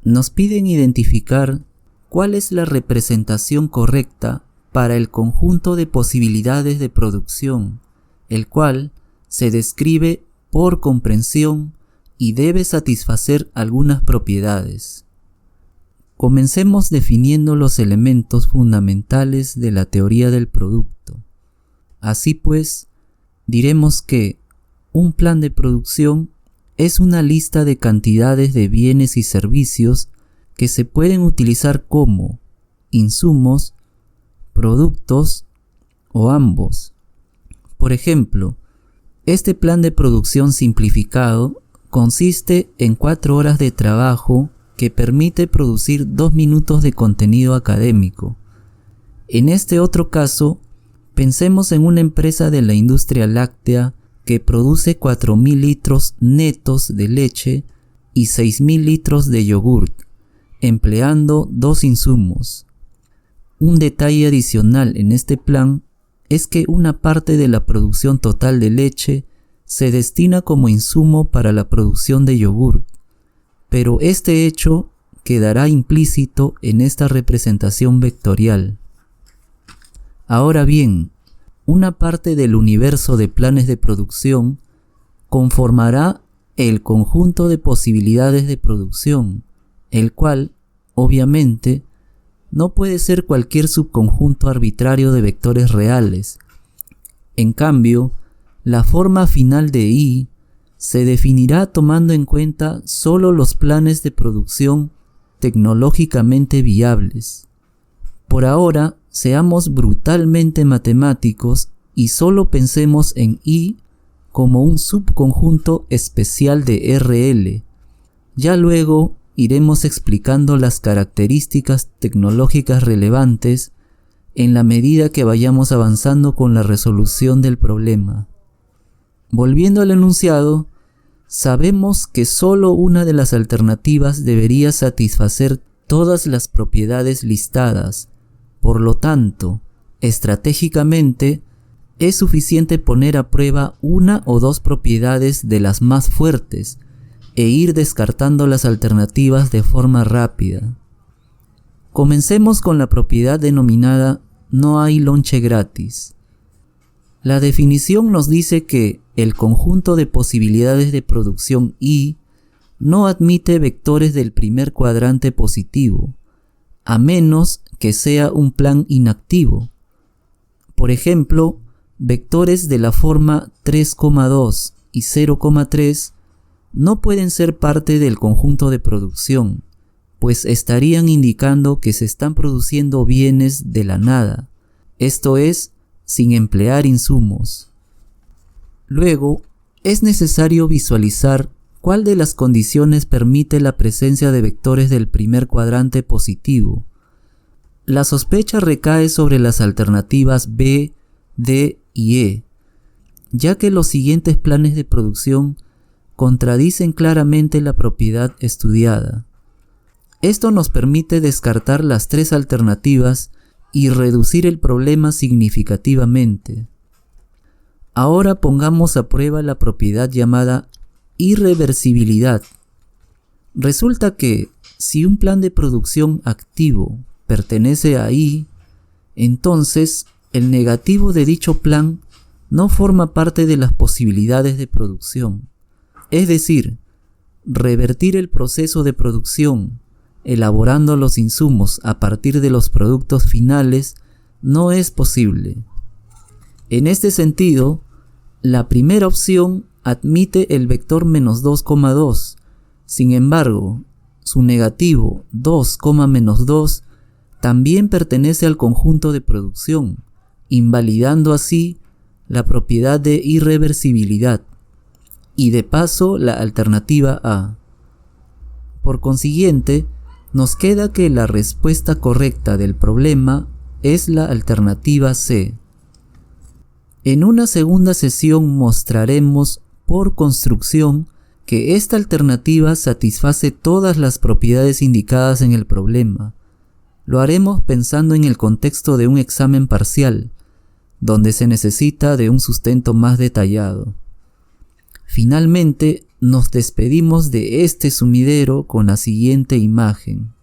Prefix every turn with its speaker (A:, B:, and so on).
A: Nos piden identificar cuál es la representación correcta para el conjunto de posibilidades de producción, el cual se describe por comprensión y debe satisfacer algunas propiedades. Comencemos definiendo los elementos fundamentales de la teoría del producto. Así pues, diremos que un plan de producción es una lista de cantidades de bienes y servicios que se pueden utilizar como insumos, productos o ambos. Por ejemplo, este plan de producción simplificado consiste en 4 horas de trabajo que permite producir 2 minutos de contenido académico. En este otro caso, pensemos en una empresa de la industria láctea que produce 4.000 litros netos de leche y 6.000 litros de yogurt, empleando 2 insumos. Un detalle adicional en este plan es que una parte de la producción total de leche se destina como insumo para la producción de yogurt, pero este hecho quedará implícito en esta representación vectorial. Ahora bien, una parte del universo de planes de producción conformará el conjunto de posibilidades de producción, el cual, obviamente, no puede ser cualquier subconjunto arbitrario de vectores reales. En cambio, la forma final de I se definirá tomando en cuenta solo los planes de producción tecnológicamente viables. Por ahora, seamos brutalmente matemáticos y solo pensemos en I como un subconjunto especial de RL. Ya luego iremos explicando las características tecnológicas relevantes en la medida que vayamos avanzando con la resolución del problema. Volviendo al enunciado, sabemos que solo una de las alternativas debería satisfacer todas las propiedades listadas. Por lo tanto, estratégicamente, es suficiente poner a prueba 1 o 2 propiedades de las más fuertes e ir descartando las alternativas de forma rápida. Comencemos con la propiedad denominada no hay lonche gratis. La definición nos dice que el conjunto de posibilidades de producción I no admite vectores del primer cuadrante positivo, a menos que sea un plan inactivo. Por ejemplo, vectores de la forma 3,2 y 0,3 no pueden ser parte del conjunto de producción, pues estarían indicando que se están produciendo bienes de la nada, esto es, sin emplear insumos. Luego, es necesario visualizar cuál de las condiciones permite la presencia de vectores del primer cuadrante positivo. La sospecha recae sobre las alternativas B, D y E, ya que los siguientes planes de producción contradicen claramente la propiedad estudiada. Esto nos permite descartar las 3 alternativas y reducir el problema significativamente. Ahora pongamos a prueba la propiedad llamada irreversibilidad. Resulta que si un plan de producción activo pertenece a I, entonces el negativo de dicho plan no forma parte de las posibilidades de producción. Es decir, revertir el proceso de producción, elaborando los insumos a partir de los productos finales, no es posible. En este sentido, la primera opción admite el vector menos 2,2. Sin embargo, su negativo 2, menos 2 también pertenece al conjunto de producción, invalidando así la propiedad de irreversibilidad y de paso la alternativa A. Por consiguiente, nos queda que la respuesta correcta del problema es la alternativa C. En una segunda sesión mostraremos por construcción que esta alternativa satisface todas las propiedades indicadas en el problema. Lo haremos pensando en el contexto de un examen parcial, donde se necesita de un sustento más detallado. Finalmente, Nos despedimos de este sumidero con la siguiente imagen.